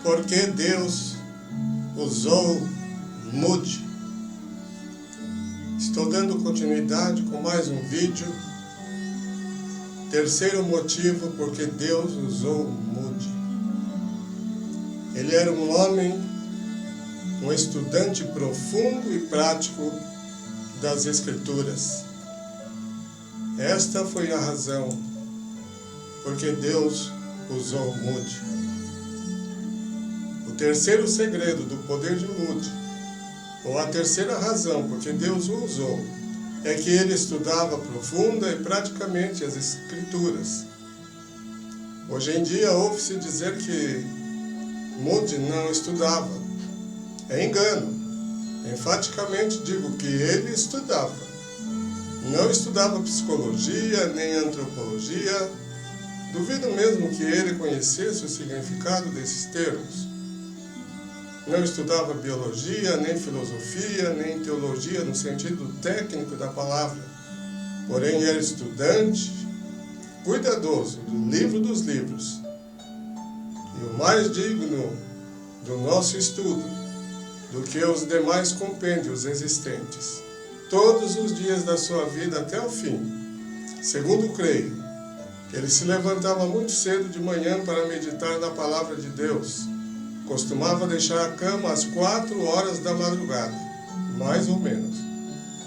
Porque Deus usou Moody. Estou dando continuidade com mais um vídeo. Terceiro motivo porque Deus usou Moody. Ele era um homem, um estudante profundo e prático das Escrituras. Esta foi a razão porque Deus usou Moody. O terceiro segredo do poder de Moody, ou a terceira razão porque Deus o usou, é que ele estudava profunda e praticamente as Escrituras. Hoje em dia ouve-se dizer que Moody não estudava. É engano. Enfaticamente digo que ele estudava. Não estudava psicologia nem antropologia. Duvido mesmo que ele conhecesse o significado desses termos. Não estudava biologia, nem filosofia, nem teologia no sentido técnico da palavra. Porém, era estudante, cuidadoso do livro dos livros. E o mais digno do nosso estudo do que os demais compêndios existentes, todos os dias da sua vida até o fim. Segundo creio, ele se levantava muito cedo de manhã para meditar na palavra de Deus. Costumava deixar a cama às 4 horas da madrugada, mais ou menos,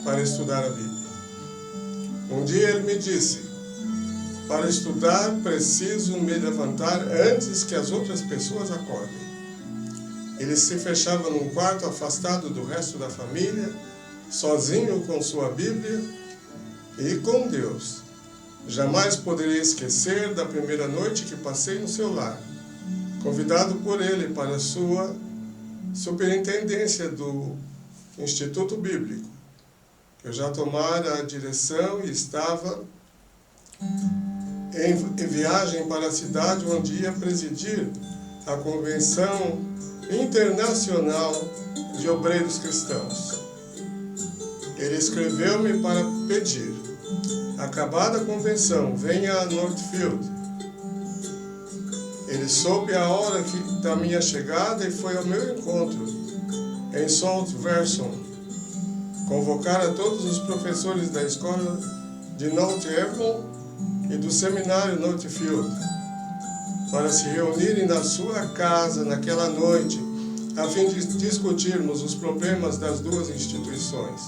para estudar a Bíblia. Um dia ele me disse: para estudar preciso me levantar antes que as outras pessoas acordem. Ele se fechava num quarto afastado do resto da família, sozinho com sua Bíblia e com Deus. Jamais poderia esquecer da primeira noite que passei no seu lar, convidado por ele para a sua superintendência do Instituto Bíblico. Eu já tomara a direção e estava em viagem para a cidade onde ia presidir a Convenção Internacional de Obreiros Cristãos. Ele escreveu-me para pedir: acabada a convenção, venha a Northfield. Ele soube a hora da minha chegada e foi ao meu encontro em Saltverson, convocar a todos os professores da escola de North Avon e do seminário Northfield para se reunirem na sua casa naquela noite, a fim de discutirmos os problemas das duas instituições.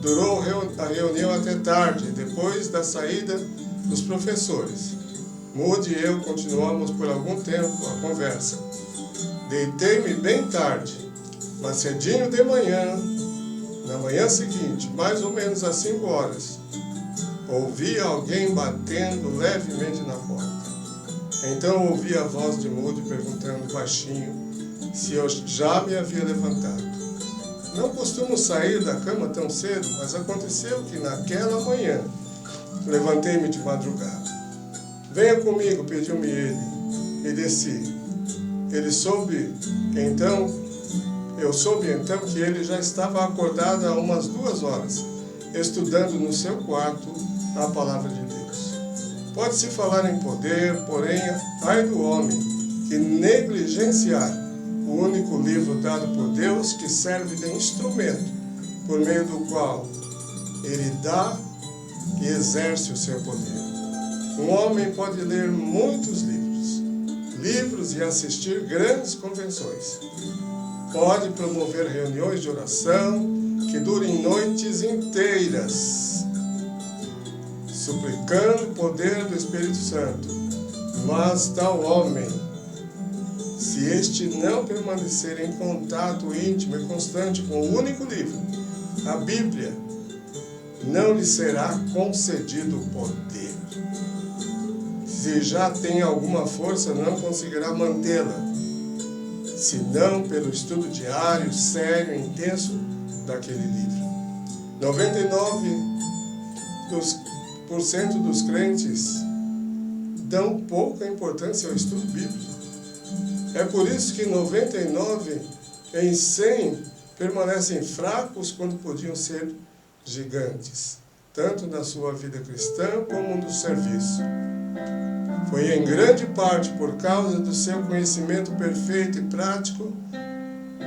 Durou a reunião até tarde, depois da saída dos professores. Moody e eu continuamos por algum tempo a conversa. Deitei-me bem tarde, mas cedinho de manhã, na manhã seguinte, mais ou menos às 5 horas, ouvi alguém batendo levemente na porta. Então ouvi a voz de Moody perguntando baixinho se eu já me havia levantado. Não costumo sair da cama tão cedo, mas aconteceu que naquela manhã levantei-me de madrugada. Venha comigo, pediu-me ele, e desci. Eu soube então que ele já estava acordado há umas 2 horas, estudando no seu quarto a palavra de Deus. Pode-se falar em poder, porém, ai do homem que negligenciar o único livro dado por Deus que serve de instrumento por meio do qual ele dá e exerce o seu poder. Um homem pode ler muitos livros e assistir grandes convenções. Pode promover reuniões de oração que durem noites inteiras, suplicando o poder do Espírito Santo. Mas tal homem, se este não permanecer em contato íntimo e constante com o único livro, a Bíblia, não lhe será concedido o poder. Se já tem alguma força, não conseguirá mantê-la, senão pelo estudo diário, sério e intenso daquele livro. 99% dos crentes dão pouca importância ao estudo bíblico. É por isso que 99 em 100 permanecem fracos quando podiam ser gigantes. tanto na sua vida cristã como no serviço. Foi em grande parte por causa do seu conhecimento perfeito e prático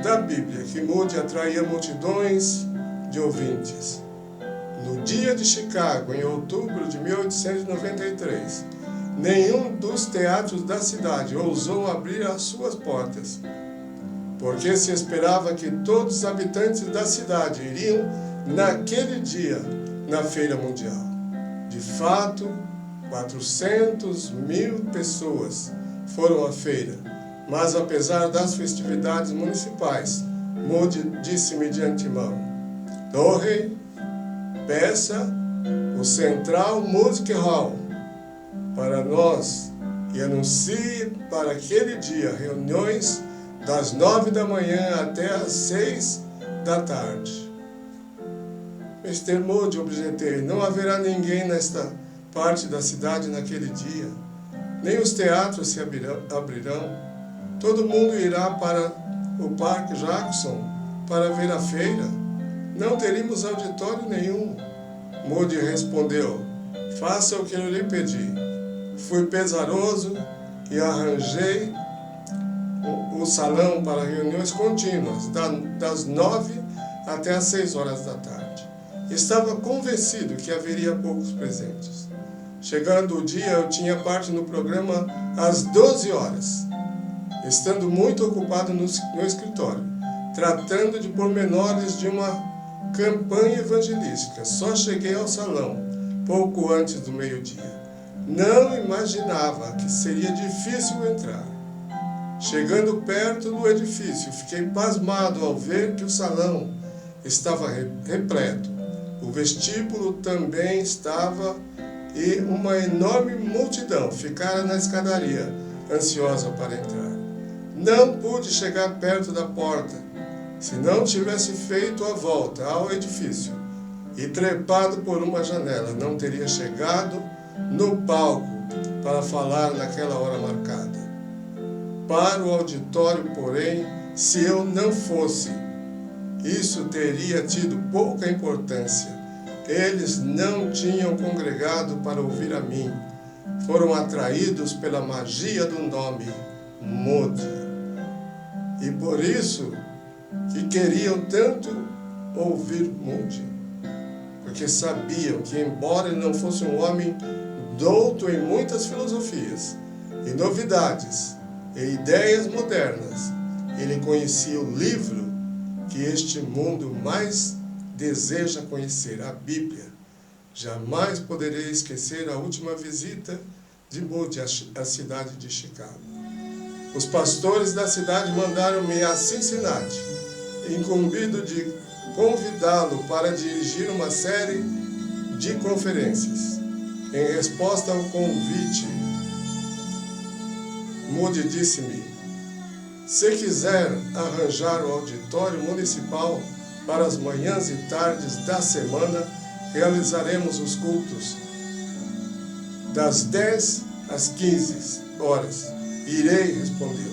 da Bíblia que Moody atraía multidões de ouvintes. No dia de Chicago, em outubro de 1893, nenhum dos teatros da cidade ousou abrir as suas portas, porque se esperava que todos os habitantes da cidade iriam naquele dia na Feira Mundial. De fato, 400.000 pessoas foram à feira, mas apesar das festividades municipais, Moody disse-me de antemão: Torrey, peça o Central Music Hall para nós e anuncie para aquele dia reuniões das 9 da manhã até as 6 da tarde. Mr. Moody, objetei, não haverá ninguém nesta parte da cidade naquele dia. Nem os teatros se abrirão. Todo mundo irá para o Parque Jackson para ver a feira. Não teríamos auditório nenhum. Moody respondeu: faça o que eu lhe pedi. Fui pesaroso e arranjei o salão para reuniões contínuas, das 9 até as 6 horas da tarde. Estava convencido que haveria poucos presentes. Chegando o dia, eu tinha parte no programa às 12 horas, estando muito ocupado no escritório, tratando de pormenores de uma campanha evangelística. Só cheguei ao salão pouco antes do meio-dia. Não imaginava que seria difícil entrar. Chegando perto do edifício, fiquei pasmado ao ver que o salão estava repleto. O vestíbulo também estava e uma enorme multidão ficara na escadaria, ansiosa para entrar. Não pude chegar perto da porta. Se não tivesse feito a volta ao edifício e trepado por uma janela, não teria chegado no palco para falar naquela hora marcada. Para o auditório, porém, se eu não fosse, isso teria tido pouca importância. Eles não tinham congregado para ouvir a mim. Foram atraídos pela magia do nome Moody. E por isso que queriam tanto ouvir Moody. Porque sabiam que, embora ele não fosse um homem douto em muitas filosofias e novidades e ideias modernas, ele conhecia o livro que este mundo mais deseja conhecer, a Bíblia. Jamais poderei esquecer a última visita de Moody à cidade de Chicago. Os pastores da cidade mandaram-me a Cincinnati, incumbido de convidá-lo para dirigir uma série de conferências. Em resposta ao convite, Moody disse-me: se quiser arranjar o auditório municipal para as manhãs e tardes da semana, realizaremos os cultos das 10 às 15 horas. Irei, respondeu.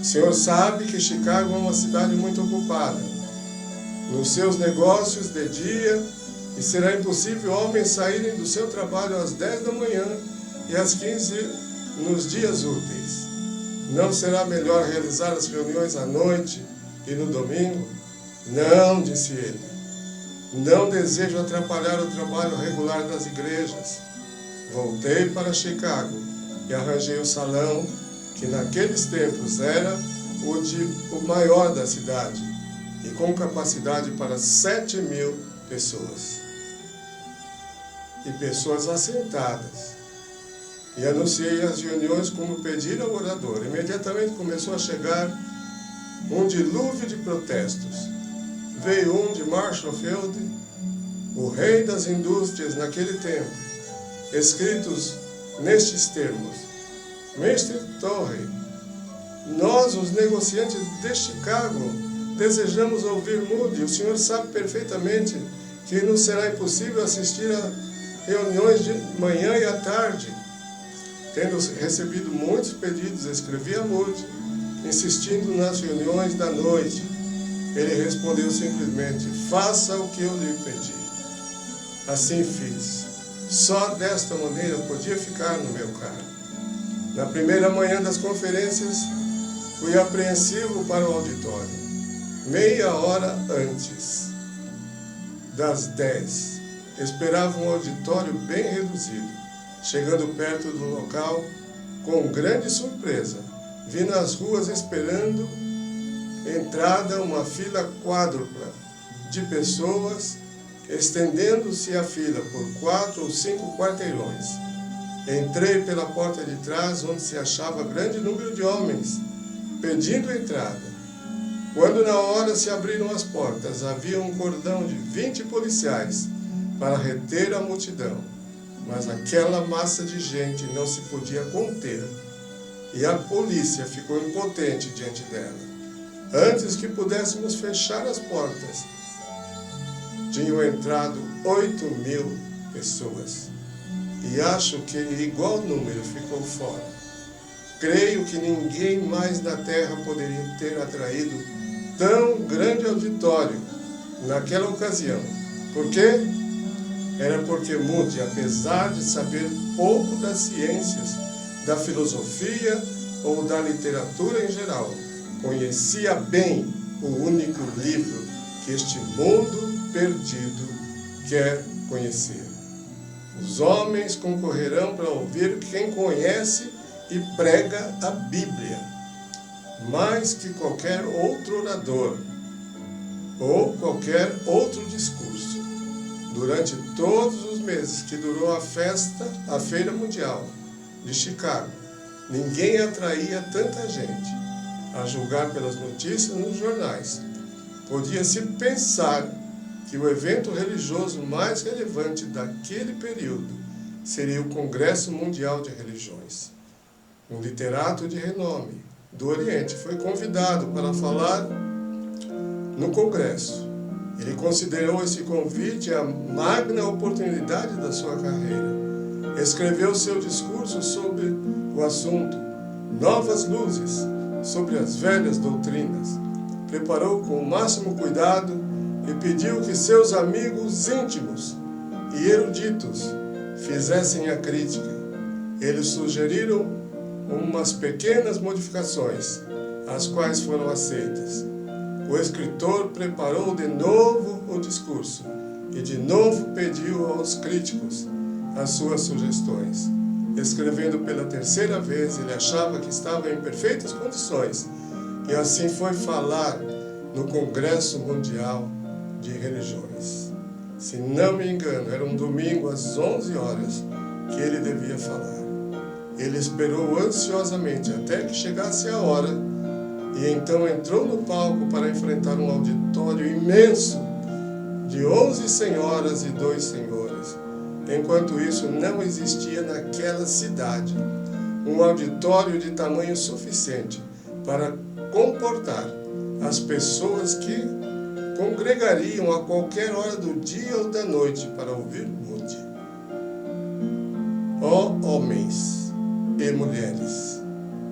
O senhor sabe que Chicago é uma cidade muito ocupada nos seus negócios de dia e será impossível homens saírem do seu trabalho às 10 da manhã e às 15 nos dias úteis. Não será melhor realizar as reuniões à noite e no domingo? Não, disse ele. Não desejo atrapalhar o trabalho regular das igrejas. Voltei para Chicago e arranjei o salão, que naqueles tempos era o maior da cidade, e com capacidade para 7.000 pessoas. E pessoas assentadas. E anunciei as reuniões como pedir ao orador. Imediatamente começou a chegar um dilúvio de protestos. Veio um de Marshfield, o rei das indústrias naquele tempo, escritos nestes termos: Mr. Torrey, nós, os negociantes de Chicago, desejamos ouvir Moody. O senhor sabe perfeitamente que nos será impossível assistir a reuniões de manhã e à tarde. Tendo recebido muitos pedidos, escrevi a Moody, insistindo nas reuniões da noite. Ele respondeu simplesmente: faça o que eu lhe pedi. Assim fiz. Só desta maneira podia ficar no meu cargo. Na primeira manhã das conferências, fui apreensivo para o auditório. Meia hora antes das 10, esperava um auditório bem reduzido. Chegando perto do local, com grande surpresa, vi nas ruas esperando entrada uma fila quádrupla de pessoas, estendendo-se a fila por 4 ou 5 quarteirões. Entrei pela porta de trás, onde se achava grande número de homens, pedindo entrada. Quando na hora se abriram as portas, havia um cordão de 20 policiais para reter a multidão. Mas aquela massa de gente não se podia conter, e a polícia ficou impotente diante dela. Antes que pudéssemos fechar as portas, tinham entrado 8.000 pessoas. E acho que igual número ficou fora. Creio que ninguém mais na terra poderia ter atraído tão grande auditório naquela ocasião. Por quê? Era porque Moody, apesar de saber pouco das ciências, da filosofia ou da literatura em geral, conhecia bem o único livro que este mundo perdido quer conhecer. Os homens concorrerão para ouvir quem conhece e prega a Bíblia, mais que qualquer outro orador ou qualquer outro discurso. Durante todos os meses que durou a Feira Mundial de Chicago, ninguém atraía tanta gente. A julgar pelas notícias nos jornais, podia-se pensar que o evento religioso mais relevante daquele período seria o Congresso Mundial de Religiões. Um literato de renome do Oriente foi convidado para falar no Congresso. Ele considerou esse convite a magna oportunidade da sua carreira. Escreveu seu discurso sobre o assunto Novas Luzes sobre as Velhas Doutrinas. Preparou com o máximo cuidado e pediu que seus amigos íntimos e eruditos fizessem a crítica. Eles sugeriram umas pequenas modificações, as quais foram aceitas. O escritor preparou de novo o discurso e de novo pediu aos críticos as suas sugestões. Escrevendo pela terceira vez, ele achava que estava em perfeitas condições, e assim foi falar no Congresso Mundial de Religiões. Se não me engano, era um domingo às 11 horas que ele devia falar. Ele esperou ansiosamente até que chegasse a hora e então entrou no palco para enfrentar um auditório imenso de 11 senhoras e 2 senhores. Enquanto isso, não existia naquela cidade um auditório de tamanho suficiente para comportar as pessoas que congregariam a qualquer hora do dia ou da noite para ouvir Moody. Ó homens e mulheres,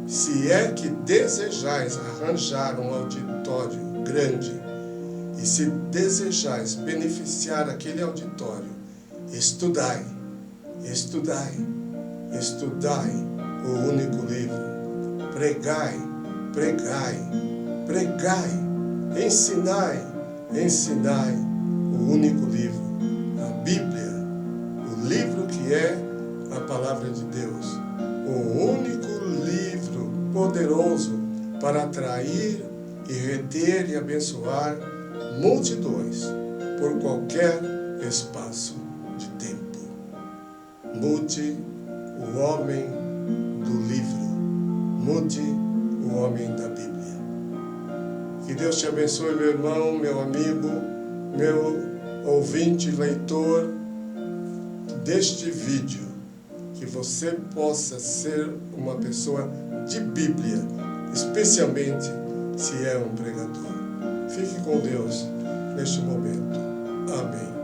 se é que desejais arranjar um auditório grande e se desejais beneficiar aquele auditório, estudai, estudai, estudai o único livro. Pregai, pregai, pregai, ensinai, ensinai o único livro, a Bíblia, o livro que é a Palavra de Deus, o único livro poderoso para atrair e reter e abençoar multidões por qualquer espaço de tempo. Moody, o homem do livro. Moody, o homem da Bíblia. Que Deus te abençoe, meu irmão, meu amigo, meu ouvinte, leitor deste vídeo. Que você possa ser uma pessoa de Bíblia, especialmente se é um pregador. Fique com Deus neste momento. Amém.